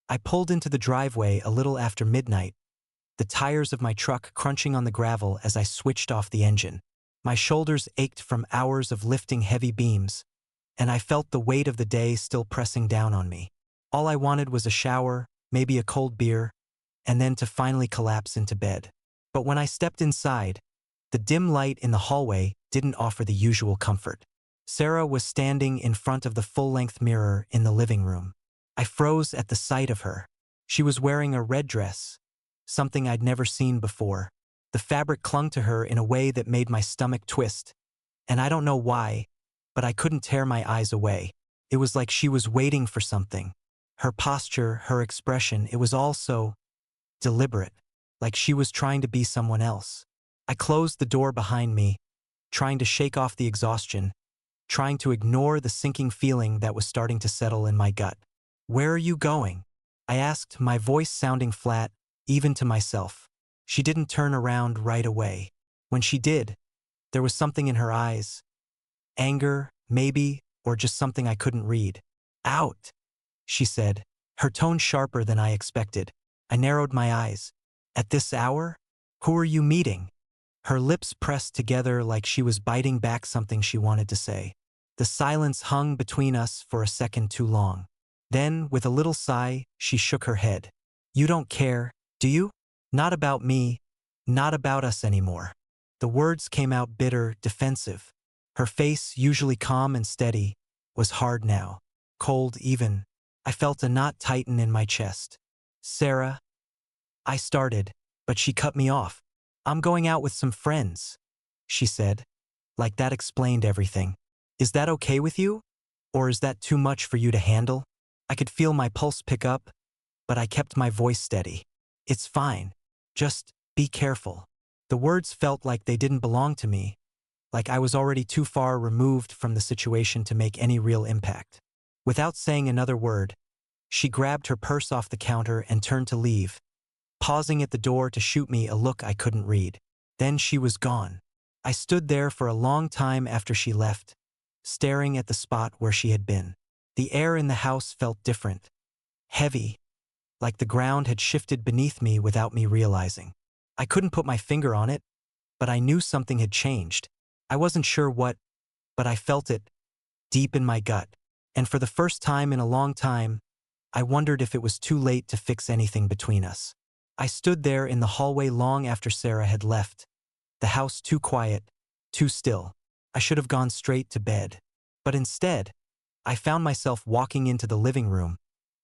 I pulled into the driveway a little after midnight, the tires of my truck crunching on the gravel as I switched off the engine. My shoulders ached from hours of lifting heavy beams, and I felt the weight of the day still pressing down on me. All I wanted was a shower, maybe a cold beer, and then to finally collapse into bed. But when I stepped inside, the dim light in the hallway didn't offer the usual comfort. Sarah was standing in front of the full-length mirror in the living room. I froze at the sight of her. She was wearing a red dress, something I'd never seen before. The fabric clung to her in a way that made my stomach twist, and I don't know why, but I couldn't tear my eyes away. It was like she was waiting for something. Her posture, her expression, it was all so deliberate, like she was trying to be someone else. I closed the door behind me, trying to shake off the exhaustion, trying to ignore the sinking feeling that was starting to settle in my gut. "Where are you going?" I asked, my voice sounding flat, even to myself. She didn't turn around right away. When she did, there was something in her eyes. Anger, maybe, or just something I couldn't read. "Out," she said, her tone sharper than I expected. I narrowed my eyes. "At this hour? Who are you meeting?" Her lips pressed together like she was biting back something she wanted to say. The silence hung between us for a second too long. Then, with a little sigh, she shook her head. "You don't care, do you? Not about me, not about us anymore." The words came out bitter, defensive. Her face, usually calm and steady, was hard now. Cold even. I felt a knot tighten in my chest. "Sarah," I started, but she cut me off. "I'm going out with some friends," she said. Like that explained everything. "Is that okay with you? Or is that too much for you to handle?" I could feel my pulse pick up, but I kept my voice steady. "It's fine. Just be careful." The words felt like they didn't belong to me, like I was already too far removed from the situation to make any real impact. Without saying another word, she grabbed her purse off the counter and turned to leave, pausing at the door to shoot me a look I couldn't read. Then she was gone. I stood there for a long time after she left, staring at the spot where she had been. The air in the house felt different, heavy, like the ground had shifted beneath me without me realizing. I couldn't put my finger on it, but I knew something had changed. I wasn't sure what, but I felt it, deep in my gut. And for the first time in a long time, I wondered if it was too late to fix anything between us. I stood there in the hallway long after Sarah had left, the house too quiet, too still. I should have gone straight to bed. But instead, I found myself walking into the living room,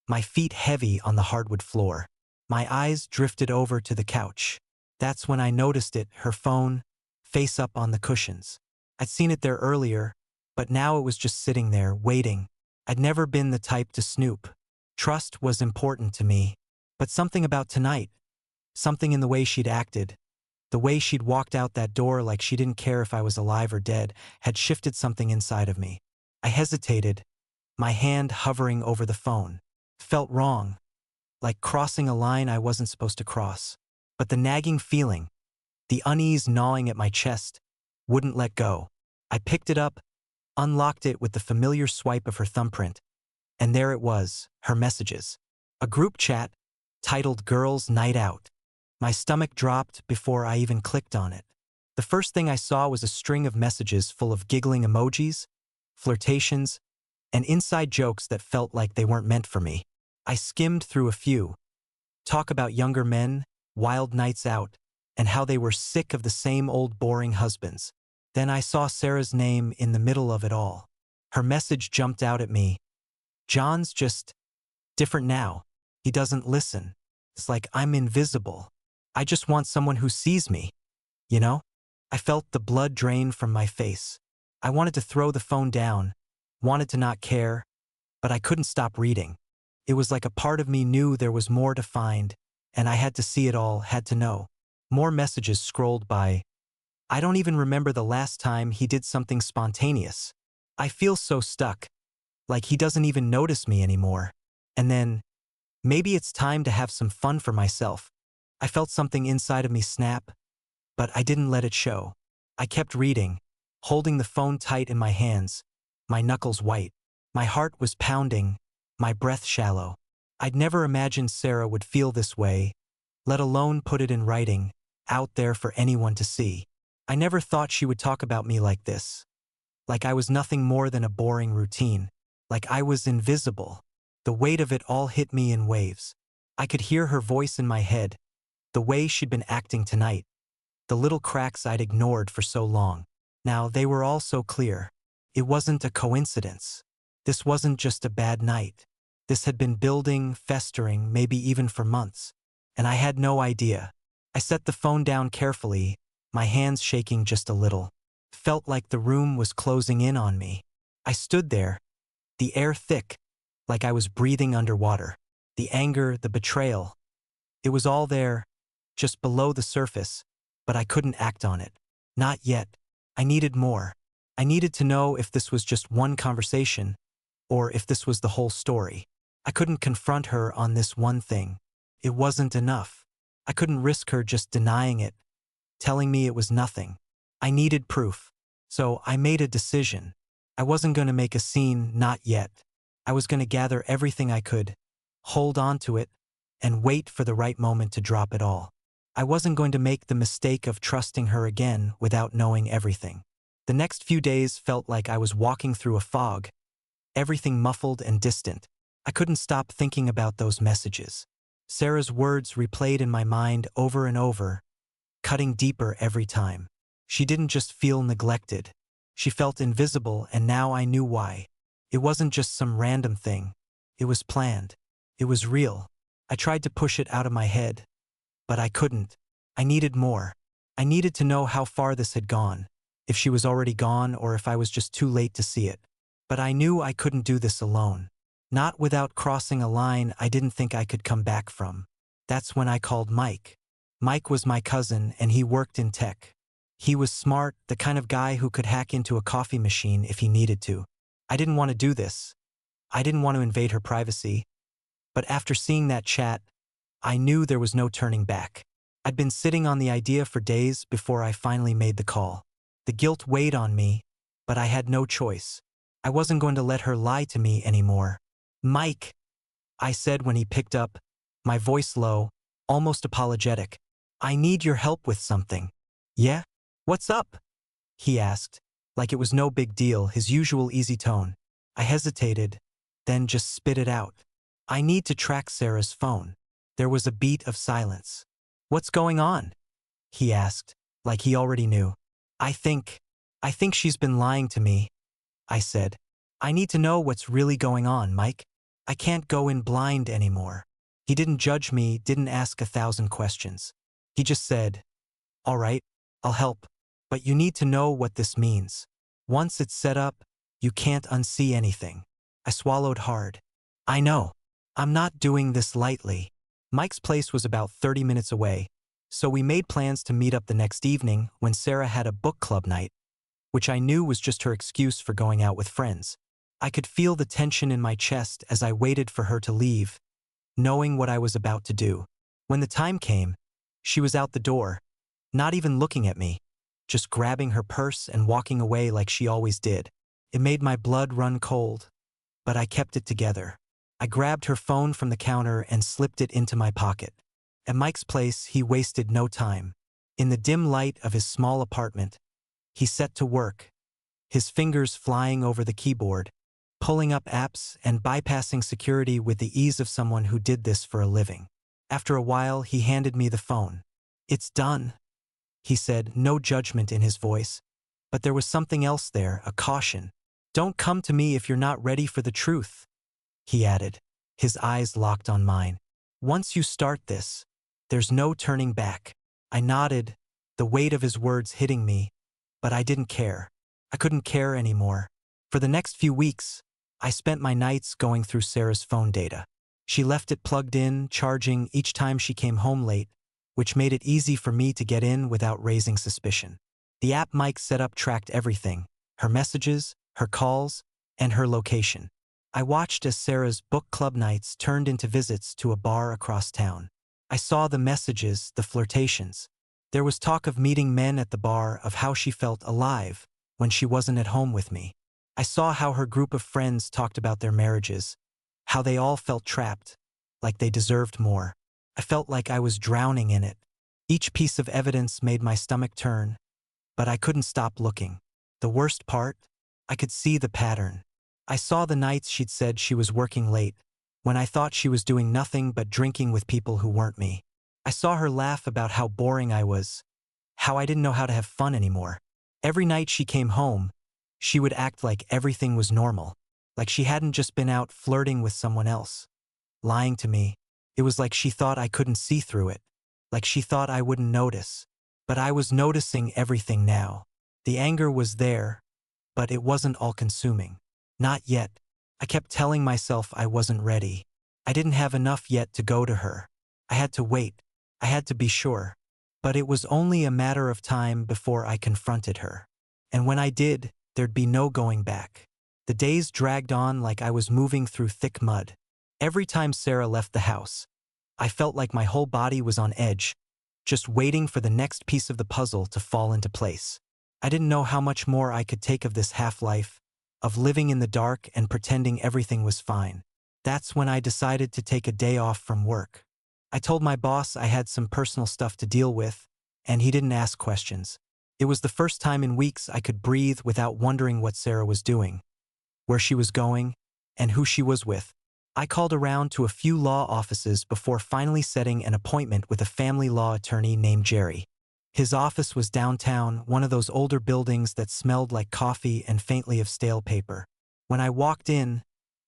my feet heavy on the hardwood floor. My eyes drifted over to the couch. That's when I noticed it, her phone, face up on the cushions. I'd seen it there earlier, but now it was just sitting there, waiting. I'd never been the type to snoop. Trust was important to me. But something about tonight, something in the way she'd acted, the way she'd walked out that door like she didn't care if I was alive or dead, had shifted something inside of me. I hesitated, my hand hovering over the phone. Felt wrong, like crossing a line I wasn't supposed to cross. But the nagging feeling, the unease gnawing at my chest, wouldn't let go. I picked it up, unlocked it with the familiar swipe of her thumbprint, and there it was, her messages. A group chat, titled Girls' Night Out. My stomach dropped before I even clicked on it. The first thing I saw was a string of messages full of giggling emojis, flirtations, and inside jokes that felt like they weren't meant for me. I skimmed through a few. Talk about younger men, wild nights out, and how they were sick of the same old boring husbands. Then I saw Sarah's name in the middle of it all. Her message jumped out at me. "John's just different now. He doesn't listen. It's like I'm invisible. I just want someone who sees me, you know?" I felt the blood drain from my face. I wanted to throw the phone down, wanted to not care, but I couldn't stop reading. It was like a part of me knew there was more to find, and I had to see it all, had to know. More messages scrolled by. I don't even remember the last time he did something spontaneous. I feel so stuck, like he doesn't even notice me anymore. And then, maybe it's time to have some fun for myself. I felt something inside of me snap, but I didn't let it show. I kept reading, holding the phone tight in my hands, my knuckles white. My heart was pounding, my breath shallow. I'd never imagined Sarah would feel this way, let alone put it in writing, out there for anyone to see. I never thought she would talk about me like this. Like I was nothing more than a boring routine. Like I was invisible. The weight of it all hit me in waves. I could hear her voice in my head, the way she'd been acting tonight, the little cracks I'd ignored for so long. Now they were all so clear. It wasn't a coincidence. This wasn't just a bad night. This had been building, festering, maybe even for months. And I had no idea. I set the phone down carefully, my hands shaking just a little. Felt like the room was closing in on me. I stood there, the air thick, like I was breathing underwater. The anger, the betrayal. It was all there, just below the surface, but I couldn't act on it. Not yet. I needed more. I needed to know if this was just one conversation, or if this was the whole story. I couldn't confront her on this one thing. It wasn't enough. I couldn't risk her just denying it, telling me it was nothing. I needed proof. So I made a decision. I wasn't going to make a scene, not yet. I was going to gather everything I could, hold on to it, and wait for the right moment to drop it all. I wasn't going to make the mistake of trusting her again without knowing everything. The next few days felt like I was walking through a fog, everything muffled and distant. I couldn't stop thinking about those messages. Sarah's words replayed in my mind over and over, cutting deeper every time. She didn't just feel neglected. She felt invisible, and now I knew why. It wasn't just some random thing. It was planned. It was real. I tried to push it out of my head, but I couldn't. I needed more. I needed to know how far this had gone, if she was already gone or if I was just too late to see it. But I knew I couldn't do this alone. Not without crossing a line I didn't think I could come back from. That's when I called Mike. Mike was my cousin, and he worked in tech. He was smart, the kind of guy who could hack into a coffee machine if he needed to. I didn't want to do this. I didn't want to invade her privacy. But after seeing that chat, I knew there was no turning back. I'd been sitting on the idea for days before I finally made the call. The guilt weighed on me, but I had no choice. I wasn't going to let her lie to me anymore. "Mike," I said when he picked up, my voice low, almost apologetic. "I need your help with something." "Yeah? What's up?" he asked, like it was no big deal, his usual easy tone. I hesitated, then just spit it out. "I need to track Sarah's phone." There was a beat of silence. "What's going on?" he asked, like he already knew. I think she's been lying to me," I said. "I need to know what's really going on, Mike. I can't go in blind anymore." He didn't judge me, didn't ask 1,000 questions. He just said, "All right, I'll help. But you need to know what this means. Once it's set up, you can't unsee anything." I swallowed hard. "I know. I'm not doing this lightly." Mike's place was about 30 minutes away, so we made plans to meet up the next evening when Sarah had a book club night, which I knew was just her excuse for going out with friends. I could feel the tension in my chest as I waited for her to leave, knowing what I was about to do. When the time came, she was out the door, not even looking at me, just grabbing her purse and walking away like she always did. It made my blood run cold, but I kept it together. I grabbed her phone from the counter and slipped it into my pocket. At Mike's place, he wasted no time. In the dim light of his small apartment, he set to work, his fingers flying over the keyboard, pulling up apps and bypassing security with the ease of someone who did this for a living. After a while, he handed me the phone. "It's done," he said, no judgment in his voice. But there was something else there, a caution. "Don't come to me if you're not ready for the truth," he added, his eyes locked on mine. "Once you start this, there's no turning back." I nodded, the weight of his words hitting me, but I didn't care. I couldn't care anymore. For the next few weeks, I spent my nights going through Sarah's phone data. She left it plugged in, charging each time she came home late, which made it easy for me to get in without raising suspicion. The app Mike set up tracked everything: her messages, her calls, and her location. I watched as Sarah's book club nights turned into visits to a bar across town. I saw the messages, the flirtations. There was talk of meeting men at the bar, of how she felt alive when she wasn't at home with me. I saw how her group of friends talked about their marriages, how they all felt trapped, like they deserved more. I felt like I was drowning in it. Each piece of evidence made my stomach turn, but I couldn't stop looking. The worst part? I could see the pattern. I saw the nights she'd said she was working late, when I thought she was doing nothing but drinking with people who weren't me. I saw her laugh about how boring I was, how I didn't know how to have fun anymore. Every night she came home, she would act like everything was normal, like she hadn't just been out flirting with someone else, lying to me. It was like she thought I couldn't see through it, like she thought I wouldn't notice. But I was noticing everything now. The anger was there, but it wasn't all-consuming. Not yet. I kept telling myself I wasn't ready. I didn't have enough yet to go to her. I had to wait. I had to be sure. But it was only a matter of time before I confronted her. And when I did, there'd be no going back. The days dragged on like I was moving through thick mud. Every time Sarah left the house, I felt like my whole body was on edge, just waiting for the next piece of the puzzle to fall into place. I didn't know how much more I could take of this half-life, of living in the dark and pretending everything was fine. That's when I decided to take a day off from work. I told my boss I had some personal stuff to deal with, and he didn't ask questions. It was the first time in weeks I could breathe without wondering what Sarah was doing, where she was going, and who she was with. I called around to a few law offices before finally setting an appointment with a family law attorney named Jerry. His office was downtown, one of those older buildings that smelled like coffee and faintly of stale paper. When I walked in,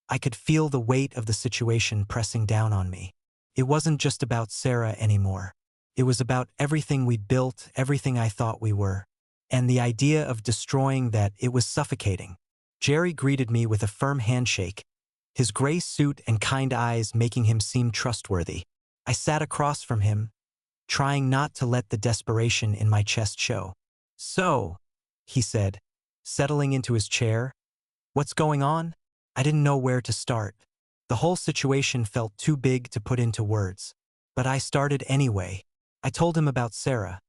I could feel the weight of the situation pressing down on me. It wasn't just about Sarah anymore. It was about everything we'd built, everything I thought we were. And the idea of destroying that, it was suffocating. Jerry greeted me with a firm handshake, his gray suit and kind eyes making him seem trustworthy. I sat across from him, trying not to let the desperation in my chest show. "So," he said, settling into his chair, "what's going on?" I didn't know where to start. The whole situation felt too big to put into words. But I started anyway. I told him about Sarah,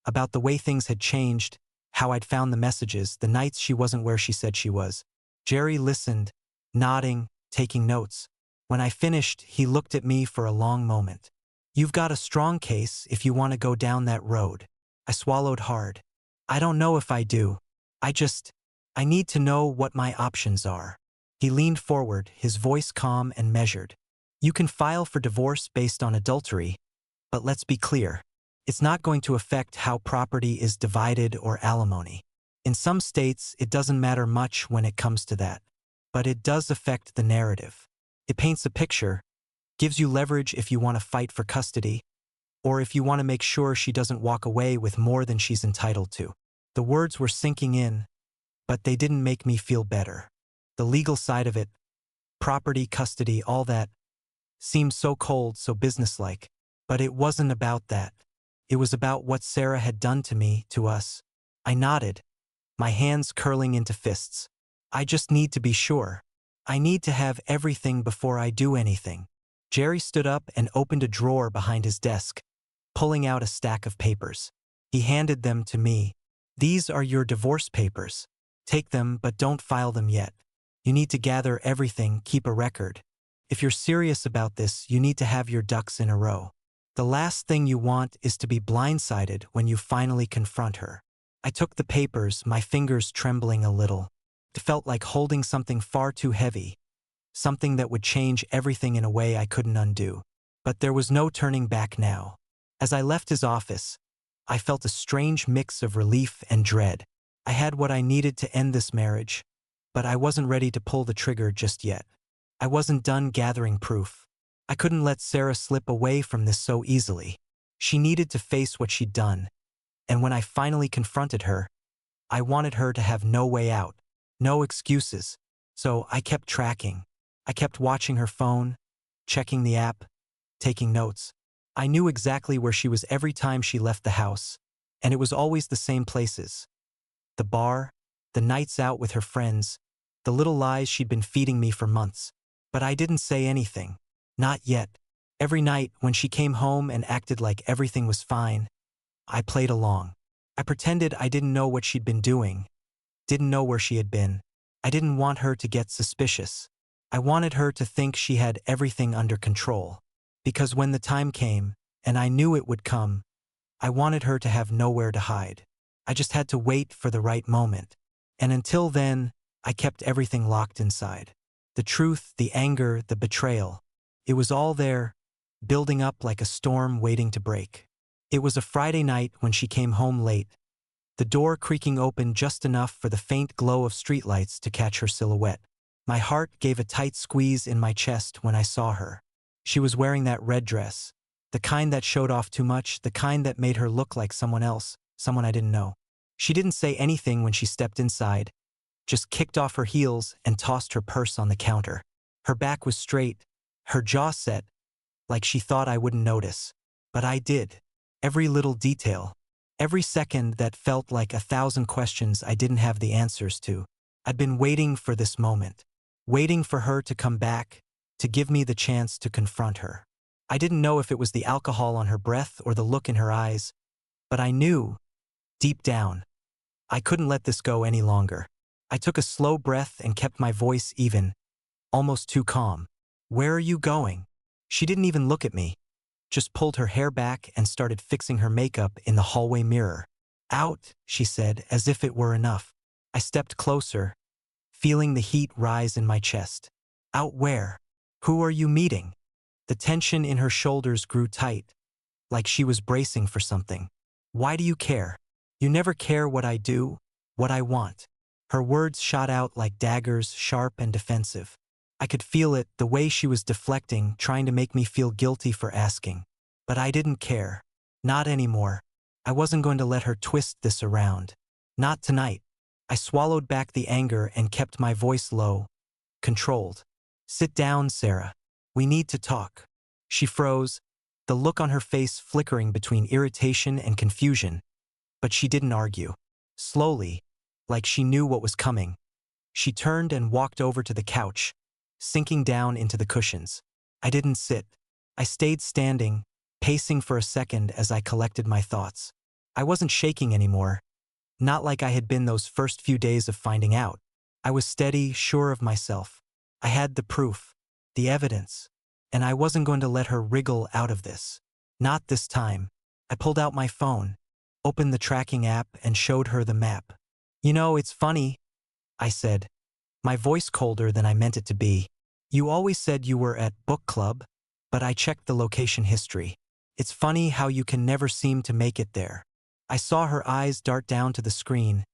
about the way things had changed, how I'd found the messages, the nights she wasn't where she said she was. Jerry listened, nodding, taking notes. When I finished, he looked at me for a long moment. "You've got a strong case if you want to go down that road." I swallowed hard. "I don't know if I do. I need to know what my options are." He leaned forward, his voice calm and measured. "You can file for divorce based on adultery, but let's be clear. It's not going to affect how property is divided or alimony. In some states, it doesn't matter much when it comes to that. But it does affect the narrative. It paints a picture, gives you leverage if you want to fight for custody, or if you want to make sure she doesn't walk away with more than she's entitled to." The words were sinking in, but they didn't make me feel better. The legal side of it, property, custody, all that, seemed so cold, so businesslike. But it wasn't about that. It was about what Sarah had done to me, to us. I nodded, my hands curling into fists. "I just need to be sure. I need to have everything before I do anything." Jerry stood up and opened a drawer behind his desk, pulling out a stack of papers. He handed them to me. "These are your divorce papers. Take them, but don't file them yet. You need to gather everything, keep a record. If you're serious about this, you need to have your ducks in a row. The last thing you want is to be blindsided when you finally confront her." I took the papers, my fingers trembling a little. It felt like holding something far too heavy, something that would change everything in a way I couldn't undo. But there was no turning back now. As I left his office, I felt a strange mix of relief and dread. I had what I needed to end this marriage, but I wasn't ready to pull the trigger just yet. I wasn't done gathering proof. I couldn't let Sarah slip away from this so easily. She needed to face what she'd done, and when I finally confronted her, I wanted her to have no way out, no excuses. So I kept tracking. I kept watching her phone, checking the app, taking notes. I knew exactly where she was every time she left the house, and it was always the same places. The bar, the nights out with her friends, the little lies she'd been feeding me for months. But I didn't say anything. Not yet. Every night, when she came home and acted like everything was fine, I played along. I pretended I didn't know what she'd been doing, didn't know where she had been. I didn't want her to get suspicious. I wanted her to think she had everything under control. Because when the time came, and I knew it would come, I wanted her to have nowhere to hide. I just had to wait for the right moment. And until then, I kept everything locked inside. The truth, the anger, the betrayal. It was all there, building up like a storm waiting to break. It was a Friday night when she came home late, the door creaking open just enough for the faint glow of streetlights to catch her silhouette. My heart gave a tight squeeze in my chest when I saw her. She was wearing that red dress, the kind that showed off too much, the kind that made her look like someone else, someone I didn't know. She didn't say anything when she stepped inside, just kicked off her heels and tossed her purse on the counter. Her back was straight, her jaw set, like she thought I wouldn't notice. But I did. Every little detail. Every second that felt like 1,000 questions I didn't have the answers to. I'd been waiting for this moment. Waiting for her to come back, to give me the chance to confront her. I didn't know if it was the alcohol on her breath or the look in her eyes, but I knew, deep down, I couldn't let this go any longer. I took a slow breath and kept my voice even, almost too calm. "Where are you going?" She didn't even look at me, just pulled her hair back and started fixing her makeup in the hallway mirror. "Out," she said, as if it were enough. I stepped closer, feeling the heat rise in my chest. "Out where? Who are you meeting?" The tension in her shoulders grew tight, like she was bracing for something. "Why do you care? You never care what I do, what I want." Her words shot out like daggers, sharp and defensive. I could feel it, the way she was deflecting, trying to make me feel guilty for asking. But I didn't care. Not anymore. I wasn't going to let her twist this around. Not tonight. I swallowed back the anger and kept my voice low, controlled. "Sit down, Sarah. We need to talk." She froze, the look on her face flickering between irritation and confusion. But she didn't argue. Slowly, like she knew what was coming, she turned and walked over to the couch, sinking down into the cushions. I didn't sit. I stayed standing, pacing for a second as I collected my thoughts. I wasn't shaking anymore. Not like I had been those first few days of finding out. I was steady, sure of myself. I had the proof, the evidence, and I wasn't going to let her wriggle out of this. Not this time. I pulled out my phone, opened the tracking app, and showed her the map. "You know, it's funny," I said, my voice colder than I meant it to be. "You always said you were at book club, but I checked the location history. It's funny how you can never seem to make it there." I saw her eyes dart down to the screen,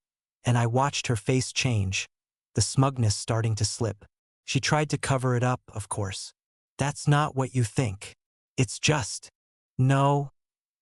and I watched her face change, the smugness starting to slip. She tried to cover it up, of course. "That's not what you think. It's just..." "No,"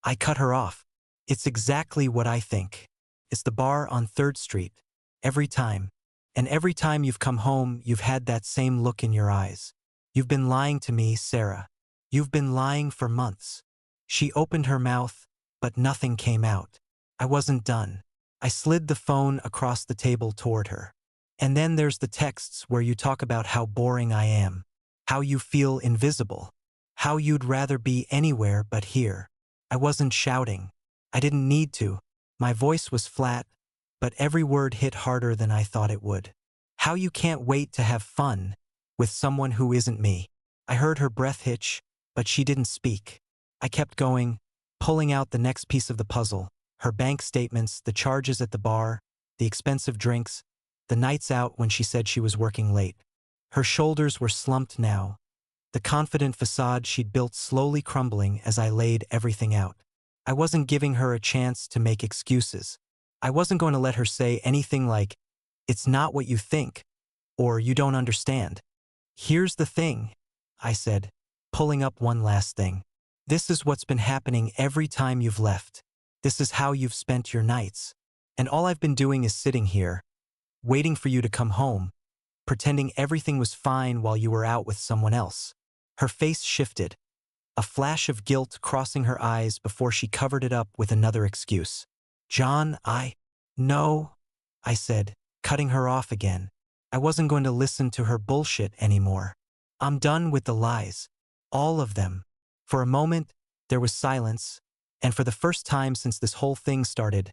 I cut her off. "It's exactly what I think. It's the bar on 3rd Street. Every time. And every time you've come home, you've had that same look in your eyes. You've been lying to me, Sarah. You've been lying for months." She opened her mouth, but nothing came out. I wasn't done. I slid the phone across the table toward her. "And then there's the texts where you talk about how boring I am, how you feel invisible, how you'd rather be anywhere but here." I wasn't shouting. I didn't need to. My voice was flat, but every word hit harder than I thought it would. "How you can't wait to have fun with someone who isn't me." I heard her breath hitch, but she didn't speak. I kept going, pulling out the next piece of the puzzle. Her bank statements, the charges at the bar, the expensive drinks, the nights out when she said she was working late. Her shoulders were slumped now, the confident facade she'd built slowly crumbling as I laid everything out. I wasn't giving her a chance to make excuses. I wasn't going to let her say anything like, "It's not what you think," or "You don't understand." "Here's the thing," I said, pulling up one last thing. "This is what's been happening every time you've left. This is how you've spent your nights. And all I've been doing is sitting here, waiting for you to come home, pretending everything was fine while you were out with someone else." Her face shifted, a flash of guilt crossing her eyes before she covered it up with another excuse. "John, No," I said, cutting her off again. I wasn't going to listen to her bullshit anymore. "I'm done with the lies. All of them." For a moment, there was silence, and for the first time since this whole thing started,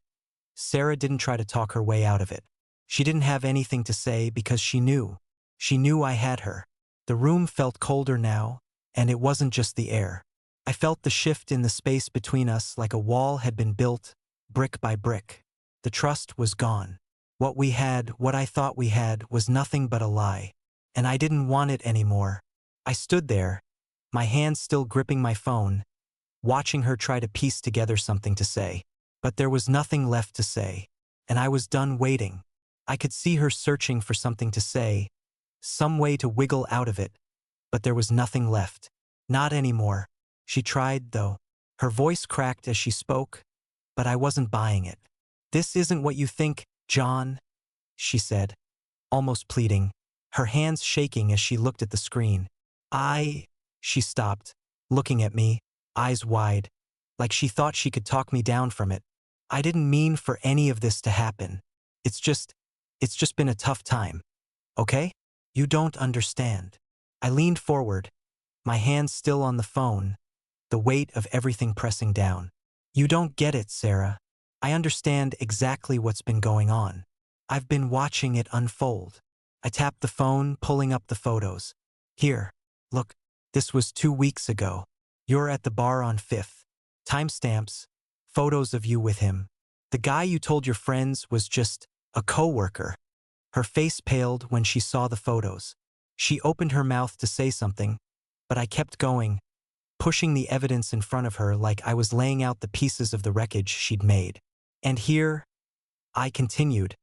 Sarah didn't try to talk her way out of it. She didn't have anything to say because she knew. She knew I had her. The room felt colder now, and it wasn't just the air. I felt the shift in the space between us like a wall had been built, brick by brick. The trust was gone. What I thought we had, was nothing but a lie. And I didn't want it anymore. I stood there, my hands still gripping my phone, watching her try to piece together something to say. But there was nothing left to say. And I was done waiting. I could see her searching for something to say, some way to wiggle out of it. But there was nothing left. Not anymore. She tried, though. Her voice cracked as she spoke, but I wasn't buying it. "This isn't what you think, John," she said, almost pleading, her hands shaking as she looked at the screen. She stopped, looking at me, eyes wide, like she thought she could talk me down from it. "I didn't mean for any of this to happen. It's just been a tough time. Okay? You don't understand." I leaned forward, my hands still on the phone, the weight of everything pressing down. "You don't get it, Sarah. I understand exactly what's been going on. I've been watching it unfold." I tapped the phone, pulling up the photos. "Here, look, this was 2 weeks ago. You're at the bar on 5th. Timestamps, photos of you with him. The guy you told your friends was just a coworker." Her face paled when she saw the photos. She opened her mouth to say something, but I kept going, pushing the evidence in front of her like I was laying out the pieces of the wreckage she'd made. "And here," I continued,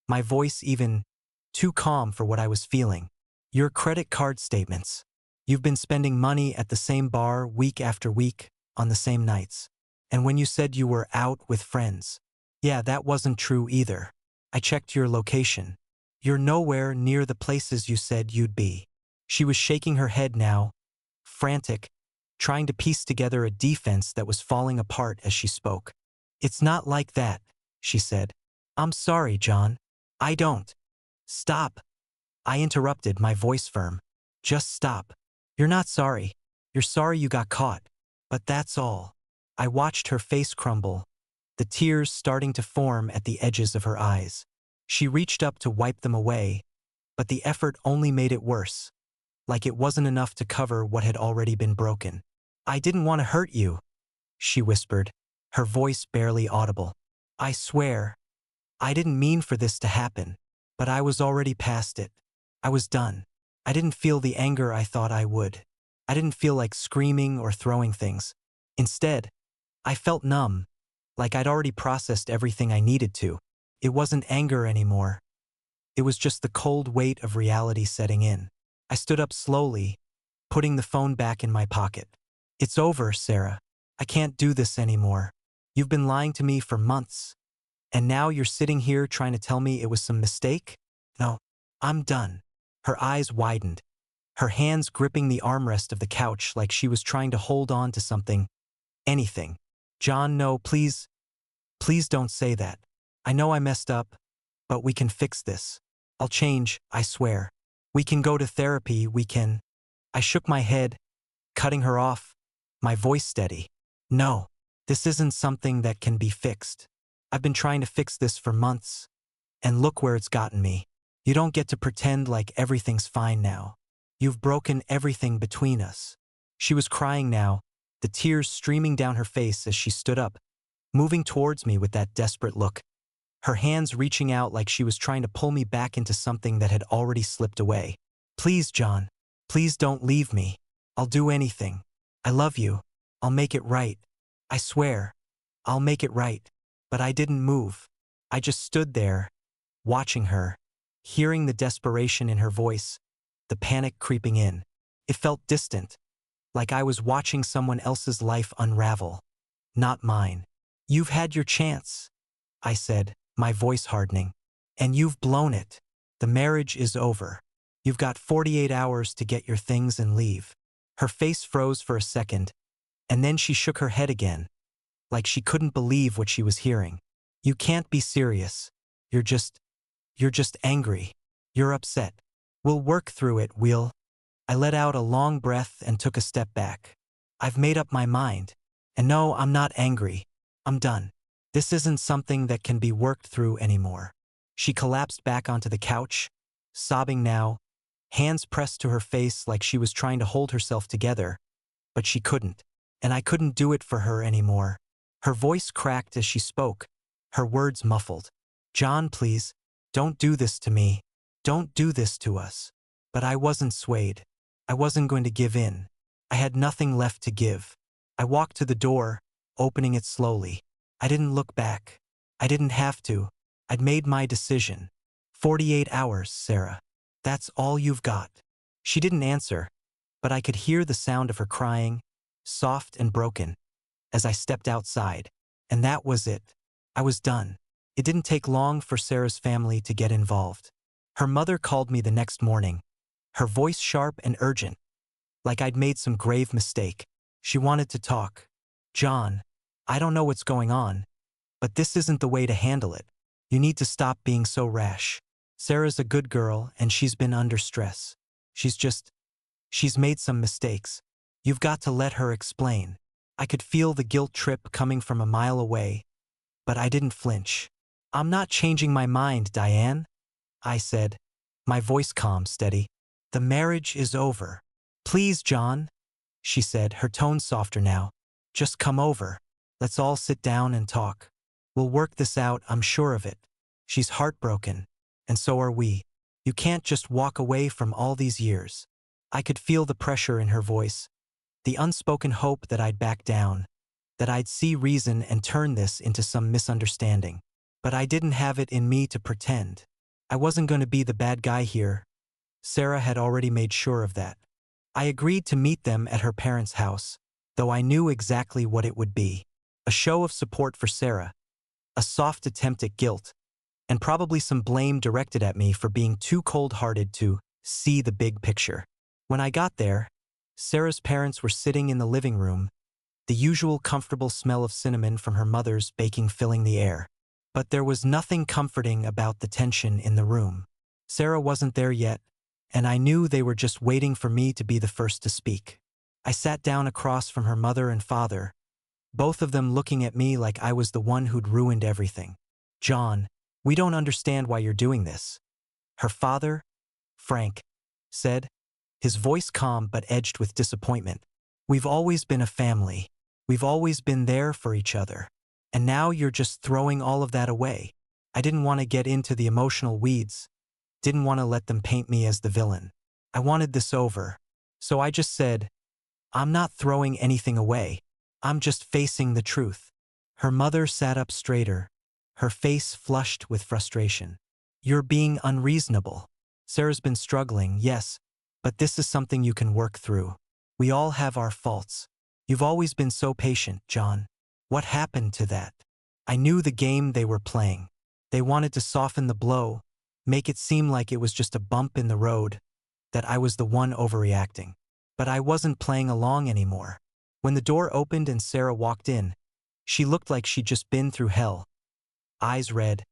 my voice even too calm for what I was feeling, "your credit card statements. You've been spending money at the same bar week after week, on the same nights. And when you said you were out with friends, yeah, that wasn't true either. I checked your location. You're nowhere near the places you said you'd be." She was shaking her head now, frantic, trying to piece together a defense that was falling apart as she spoke. "It's not like that," she said. "I'm sorry, John. I don't." "Stop," I interrupted, my voice firm. "Just stop. You're not sorry. You're sorry you got caught. But that's all." I watched her face crumble, the tears starting to form at the edges of her eyes. She reached up to wipe them away, but the effort only made it worse, like it wasn't enough to cover what had already been broken. "I didn't want to hurt you," she whispered, her voice barely audible. "I swear, I didn't mean for this to happen, but I was already past it. I was done. I didn't feel the anger I thought I would. I didn't feel like screaming or throwing things. Instead, I felt numb, like I'd already processed everything I needed to. It wasn't anger anymore. It was just the cold weight of reality setting in. I stood up slowly, putting the phone back in my pocket. "It's over, Sarah. I can't do this anymore. You've been lying to me for months. And now you're sitting here trying to tell me it was some mistake? No, I'm done." Her eyes widened, her hands gripping the armrest of the couch like she was trying to hold on to something, anything. "John, no, please don't say that. I know I messed up, but we can fix this. I'll change, I swear. We can go to therapy, we can." I shook my head, cutting her off, my voice steady. "No, this isn't something that can be fixed. I've been trying to fix this for months, and look where it's gotten me. You don't get to pretend like everything's fine now. You've broken everything between us." She was crying now, the tears streaming down her face as she stood up, moving towards me with that desperate look, her hands reaching out like she was trying to pull me back into something that had already slipped away. "Please, John, please don't leave me. I'll do anything. I love you. I'll make it right. I swear, I'll make it right." But I didn't move. I just stood there, watching her, hearing the desperation in her voice, the panic creeping in. It felt distant, like I was watching someone else's life unravel, not mine. "You've had your chance," I said, my voice hardening. "And you've blown it. The marriage is over. You've got 48 hours to get your things and leave." Her face froze for a second, and then she shook her head again, like she couldn't believe what she was hearing. "You can't be serious. You're just angry. You're upset. We'll work through it, we'll—" I let out a long breath and took a step back. "I've made up my mind. And no, I'm not angry. I'm done. This isn't something that can be worked through anymore." She collapsed back onto the couch, sobbing now, hands pressed to her face like she was trying to hold herself together, but she couldn't. and I couldn't do it for her anymore. Her voice cracked as she spoke, her words muffled. John, please, don't do this to me. Don't do this to us. But I wasn't swayed. I wasn't going to give in. I had nothing left to give. I walked to the door, opening it slowly. I didn't look back. I didn't have to. I'd made my decision. 48 hours, Sarah. That's all you've got. She didn't answer, but I could hear the sound of her crying, soft and broken, as I stepped outside. And that was it. I was done. It didn't take long for Sarah's family to get involved. Her mother called me the next morning, her voice sharp and urgent, like I'd made some grave mistake. She wanted to talk. John, I don't know what's going on, but this isn't the way to handle it. You need to stop being so rash. Sarah's a good girl and she's been under stress. She's made some mistakes. You've got to let her explain. I could feel the guilt trip coming from a mile away, but I didn't flinch. I'm not changing my mind, Diane, I said, my voice calm, steady. The marriage is over. Please, John, she said, her tone softer now. Just come over. Let's all sit down and talk. We'll work this out, I'm sure of it. She's heartbroken, and so are we. You can't just walk away from all these years. I could feel the pressure in her voice, the unspoken hope that I'd back down, that I'd see reason and turn this into some misunderstanding. But I didn't have it in me to pretend. I wasn't going to be the bad guy here. Sarah had already made sure of that. I agreed to meet them at her parents' house, though I knew exactly what it would be. A show of support for Sarah, a soft attempt at guilt, and probably some blame directed at me for being too cold-hearted to see the big picture. When I got there, Sarah's parents were sitting in the living room, the usual comfortable smell of cinnamon from her mother's baking filling the air. But there was nothing comforting about the tension in the room. Sarah wasn't there yet, and I knew they were just waiting for me to be the first to speak. I sat down across from her mother and father, both of them looking at me like I was the one who'd ruined everything. John, we don't understand why you're doing this. Her father, Frank, said, his voice calm but edged with disappointment. We've always been a family. We've always been there for each other. And now you're just throwing all of that away. I didn't want to get into the emotional weeds. Didn't want to let them paint me as the villain. I wanted this over. So I just said, I'm not throwing anything away. I'm just facing the truth. Her mother sat up straighter, her face flushed with frustration. You're being unreasonable. Sarah's been struggling, yes, but this is something you can work through. We all have our faults. You've always been so patient, John. What happened to that? I knew the game they were playing. They wanted to soften the blow, make it seem like it was just a bump in the road, that I was the one overreacting. But I wasn't playing along anymore. When the door opened and Sarah walked in, she looked like she'd just been through hell. Eyes red,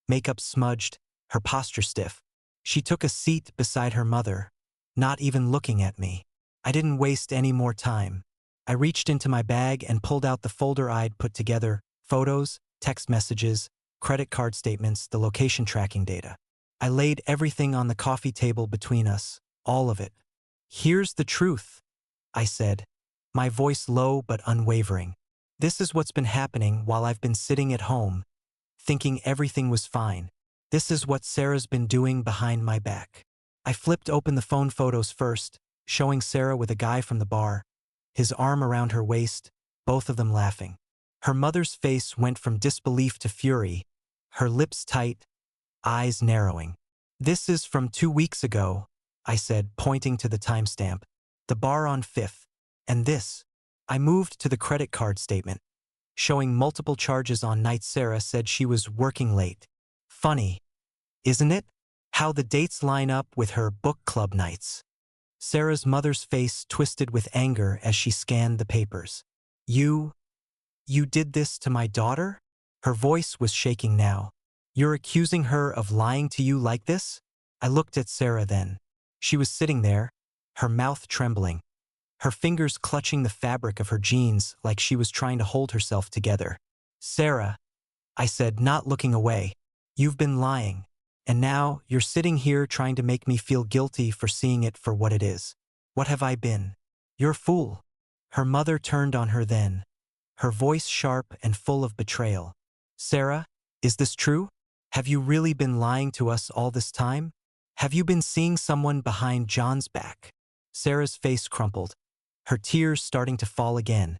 makeup smudged, her posture stiff. She took a seat beside her mother, not even looking at me. I didn't waste any more time. I reached into my bag and pulled out the folder I'd put together, photos, text messages, credit card statements, the location tracking data. I laid everything on the coffee table between us, all of it. Here's the truth, I said, my voice low but unwavering. This is what's been happening while I've been sitting at home, thinking everything was fine. This is what Sarah's been doing behind my back. I flipped open the phone photos first, showing Sarah with a guy from the bar, his arm around her waist, both of them laughing. Her mother's face went from disbelief to fury, her lips tight, eyes narrowing. This is from 2 weeks ago, I said, pointing to the timestamp. The bar on 5th. And this. I moved to the credit card statement, showing multiple charges on nights Sarah said she was working late. Funny, isn't it? How the dates line up with her book club nights. Sarah's mother's face twisted with anger as she scanned the papers. You did this to my daughter? Her voice was shaking now. You're accusing her of lying to you like this? I looked at Sarah then. She was sitting there, her mouth trembling, her fingers clutching the fabric of her jeans like she was trying to hold herself together. Sarah, I said, not looking away, you've been lying. And now you're sitting here trying to make me feel guilty for seeing it for what it is. What have I been? You're a fool. Her mother turned on her then, her voice sharp and full of betrayal. Sarah, is this true? Have you really been lying to us all this time? Have you been seeing someone behind John's back? Sarah's face crumpled, her tears starting to fall again,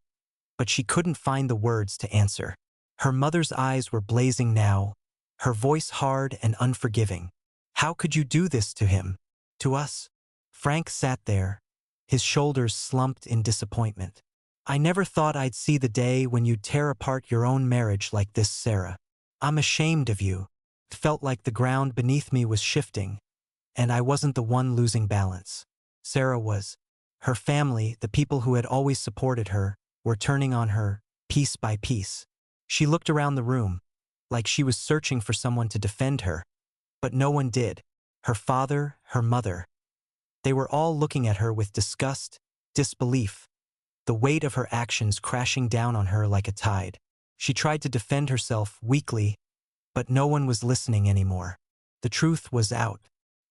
but she couldn't find the words to answer. Her mother's eyes were blazing now, her voice hard and unforgiving. How could you do this to him? To us? Frank sat there, his shoulders slumped in disappointment. I never thought I'd see the day when you'd tear apart your own marriage like this, Sarah. I'm ashamed of you. It felt like the ground beneath me was shifting, and I wasn't the one losing balance. Sarah was. Her family, the people who had always supported her, were turning on her, piece by piece. She looked around the room, like she was searching for someone to defend her, but no one did. Her father, her mother. They were all looking at her with disgust, disbelief, the weight of her actions crashing down on her like a tide. She tried to defend herself weakly, but no one was listening anymore. The truth was out.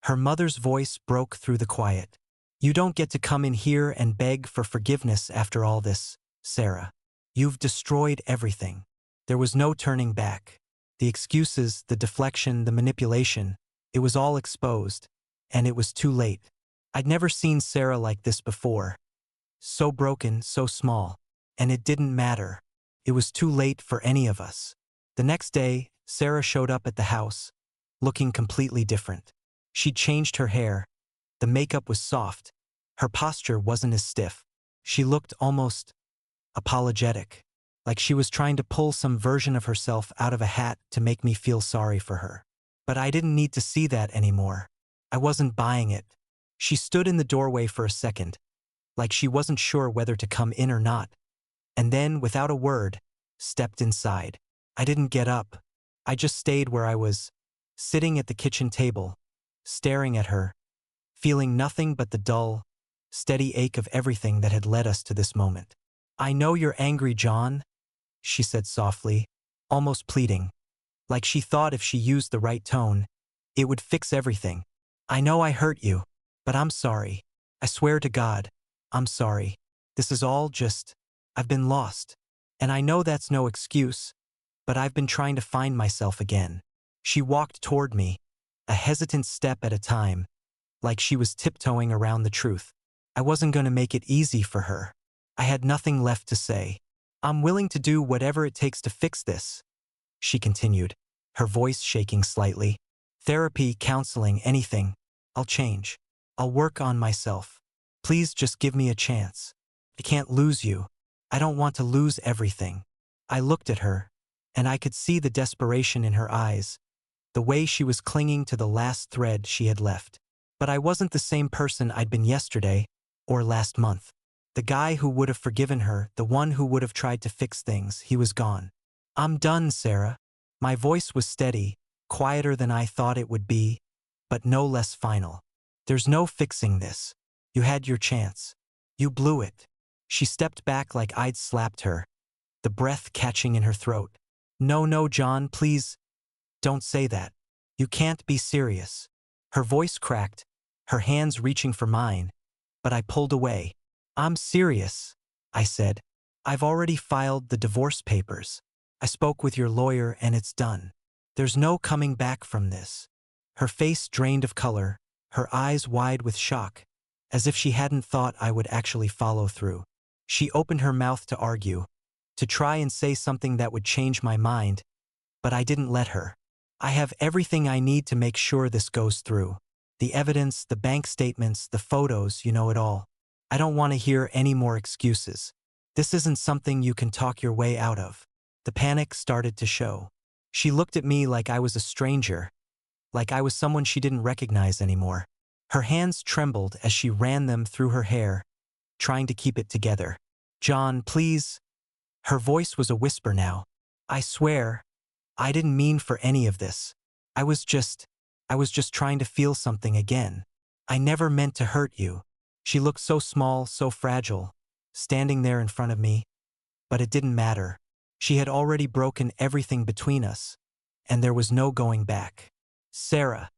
Her mother's voice broke through the quiet. You don't get to come in here and beg for forgiveness after all this, Sarah. You've destroyed everything. There was no turning back. The excuses, the deflection, the manipulation, it was all exposed, and it was too late. I'd never seen Sarah like this before. So broken, so small. And it didn't matter. It was too late for any of us. The next day, Sarah showed up at the house, looking completely different. She'd changed her hair. The makeup was soft. Her posture wasn't as stiff. She looked almost apologetic, like she was trying to pull some version of herself out of a hat to make me feel sorry for her. But I didn't need to see that anymore. I wasn't buying it. She stood in the doorway for a second, like she wasn't sure whether to come in or not, and then, without a word, stepped inside. I didn't get up. I just stayed where I was, sitting at the kitchen table, staring at her, feeling nothing but the dull, steady ache of everything that had led us to this moment. I know you're angry, John, she said softly, almost pleading, like she thought if she used the right tone, it would fix everything. I know I hurt you, but I'm sorry. I swear to God, I'm sorry. This is all just, I've been lost. And I know that's no excuse, but I've been trying to find myself again. She walked toward me, a hesitant step at a time, like she was tiptoeing around the truth. I wasn't going to make it easy for her. I had nothing left to say. I'm willing to do whatever it takes to fix this, she continued, her voice shaking slightly. Therapy, counseling, anything. I'll change. I'll work on myself. Please just give me a chance. I can't lose you. I don't want to lose everything. I looked at her, and I could see the desperation in her eyes, the way she was clinging to the last thread she had left. But I wasn't the same person I'd been yesterday or last month. The guy who would have forgiven her, the one who would have tried to fix things, he was gone. I'm done, Sarah. My voice was steady, quieter than I thought it would be, but no less final. There's no fixing this. You had your chance. You blew it. She stepped back like I'd slapped her, the breath catching in her throat. No, John, please, don't say that. You can't be serious. Her voice cracked, her hands reaching for mine, but I pulled away. I'm serious, I said. I've already filed the divorce papers. I spoke with your lawyer and it's done. There's no coming back from this. Her face drained of color, her eyes wide with shock, as if she hadn't thought I would actually follow through. She opened her mouth to argue, to try and say something that would change my mind, but I didn't let her. I have everything I need to make sure this goes through. The evidence, the bank statements, the photos, you know it all. I don't want to hear any more excuses. This isn't something you can talk your way out of. The panic started to show. She looked at me like I was a stranger, like I was someone she didn't recognize anymore. Her hands trembled as she ran them through her hair, trying to keep it together. John, please. Her voice was a whisper now. I swear, I didn't mean for any of this. I was just trying to feel something again. I never meant to hurt you. She looked so small, so fragile, standing there in front of me. But it didn't matter. She had already broken everything between us, and there was no going back. Sarah,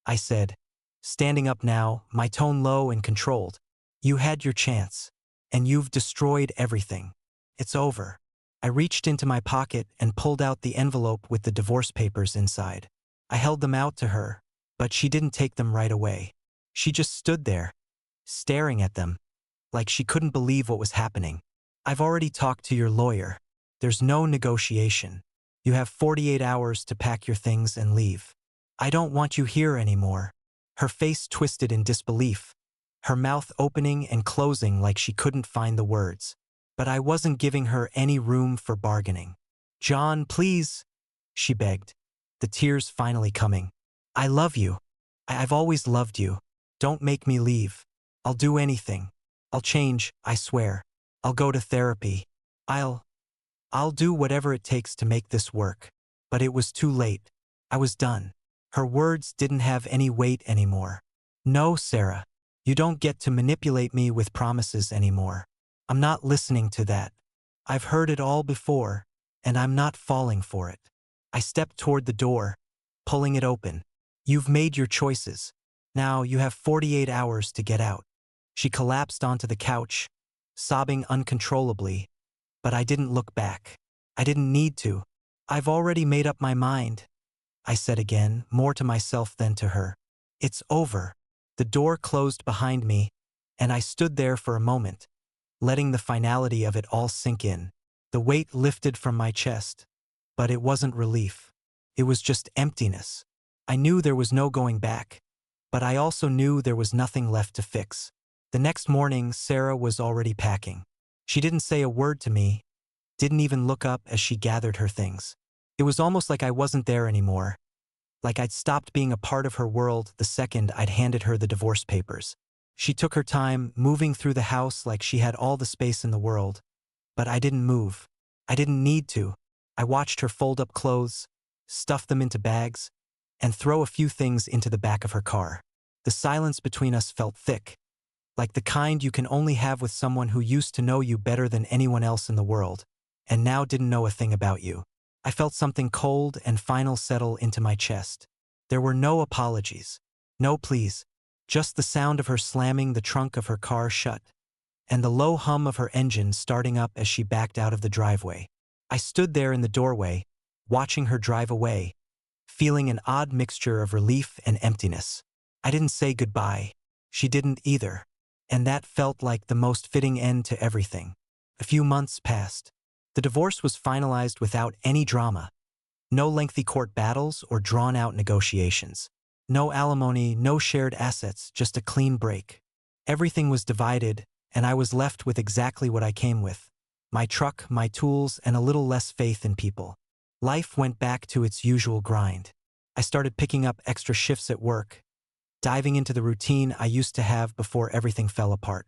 I said, standing up now, my tone low and controlled. You had your chance. and you've destroyed everything. It's over. I reached into my pocket and pulled out the envelope with the divorce papers inside. I held them out to her, but she didn't take them right away. She just stood there, staring at them, like she couldn't believe what was happening. I've already talked to your lawyer. There's no negotiation. You have 48 hours to pack your things and leave. I don't want you here anymore. Her face twisted in disbelief, her mouth opening and closing like she couldn't find the words. But I wasn't giving her any room for bargaining. John, please, she begged, the tears finally coming. I love you. I've always loved you. Don't make me leave. I'll do anything. I'll change, I swear. I'll go to therapy. I'll do whatever it takes to make this work. But it was too late. I was done. Her words didn't have any weight anymore. No, Sarah. You don't get to manipulate me with promises anymore. I'm not listening to that. I've heard it all before, and I'm not falling for it. I stepped toward the door, pulling it open. You've made your choices. Now you have 48 hours to get out. She collapsed onto the couch, sobbing uncontrollably, but I didn't look back. I didn't need to. I've already made up my mind, I said again, more to myself than to her. It's over. The door closed behind me, and I stood there for a moment, letting the finality of it all sink in. The weight lifted from my chest, but it wasn't relief. It was just emptiness. I knew there was no going back, but I also knew there was nothing left to fix. The next morning, Sarah was already packing. She didn't say a word to me, didn't even look up as she gathered her things. It was almost like I wasn't there anymore, like I'd stopped being a part of her world the second I'd handed her the divorce papers. She took her time, moving through the house like she had all the space in the world. But I didn't move. I didn't need to. I watched her fold up clothes, stuff them into bags, and throw a few things into the back of her car. The silence between us felt thick, like the kind you can only have with someone who used to know you better than anyone else in the world, and now didn't know a thing about you. I felt something cold and final settle into my chest. There were no apologies, no pleas, just the sound of her slamming the trunk of her car shut, and the low hum of her engine starting up as she backed out of the driveway. I stood there in the doorway, watching her drive away, feeling an odd mixture of relief and emptiness. I didn't say goodbye. She didn't either, and that felt like the most fitting end to everything. A few months passed. The divorce was finalized without any drama. No lengthy court battles or drawn-out negotiations. No alimony, no shared assets, just a clean break. Everything was divided, and I was left with exactly what I came with. My truck, my tools, and a little less faith in people. Life went back to its usual grind. I started picking up extra shifts at work, diving into the routine I used to have before everything fell apart.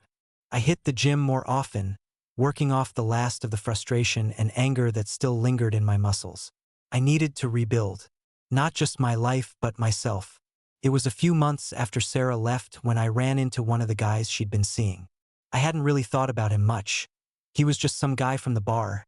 I hit the gym more often, working off the last of the frustration and anger that still lingered in my muscles. I needed to rebuild, not just my life but myself. It was a few months after Sarah left when I ran into one of the guys she'd been seeing. I hadn't really thought about him much. He was just some guy from the bar.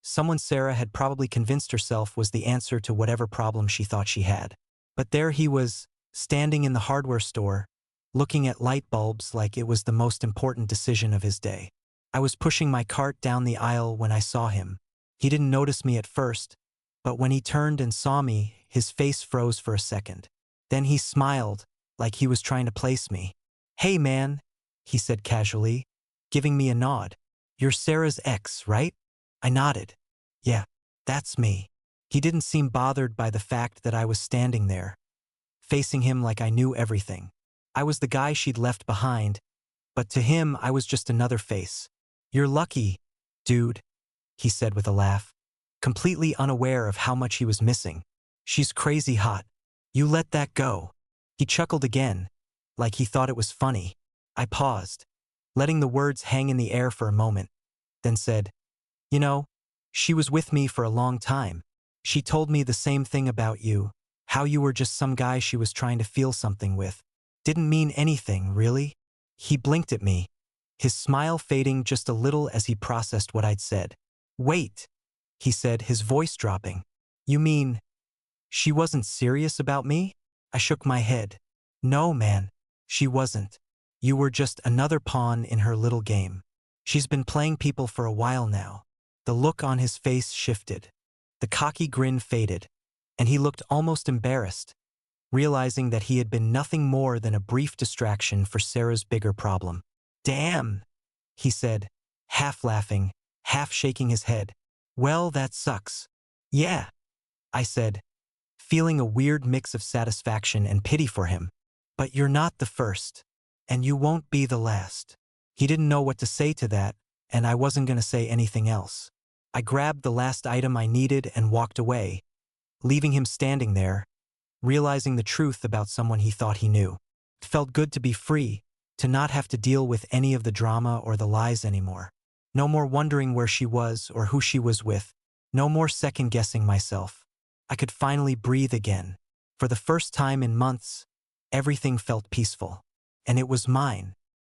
Someone Sarah had probably convinced herself was the answer to whatever problem she thought she had. But there he was, standing in the hardware store, looking at light bulbs like it was the most important decision of his day. I was pushing my cart down the aisle when I saw him. He didn't notice me at first, but when he turned and saw me, his face froze for a second. Then he smiled, like he was trying to place me. "Hey man," he said casually, giving me a nod. "You're Sarah's ex, right?" I nodded. "Yeah, that's me." He didn't seem bothered by the fact that I was standing there, facing him like I knew everything. I was the guy she'd left behind, but to him I was just another face. "You're lucky, dude," he said with a laugh, completely unaware of how much he was missing. "She's crazy hot. You let that go." He chuckled again, like he thought it was funny. I paused, letting the words hang in the air for a moment, then said, "You know, she was with me for a long time. She told me the same thing about you, how you were just some guy she was trying to feel something with. Didn't mean anything, really." He blinked at me, his smile fading just a little as he processed what I'd said. "Wait," he said, his voice dropping. "You mean she wasn't serious about me?" I shook my head. "No, man, she wasn't. You were just another pawn in her little game. She's been playing people for a while now. The look on his face shifted. The cocky grin faded, and he looked almost embarrassed, realizing that he had been nothing more than a brief distraction for Sarah's bigger problem. "Damn," he said, half laughing, half shaking his head. "Well, that sucks." "Yeah," I said, feeling a weird mix of satisfaction and pity for him. "But you're not the first, and you won't be the last." He didn't know what to say to that, and I wasn't going to say anything else. I grabbed the last item I needed and walked away, leaving him standing there, realizing the truth about someone he thought he knew. It felt good to be free, to not have to deal with any of the drama or the lies anymore. No more wondering where she was or who she was with. No more second-guessing myself. I could finally breathe again. For the first time in months, everything felt peaceful. And it was mine.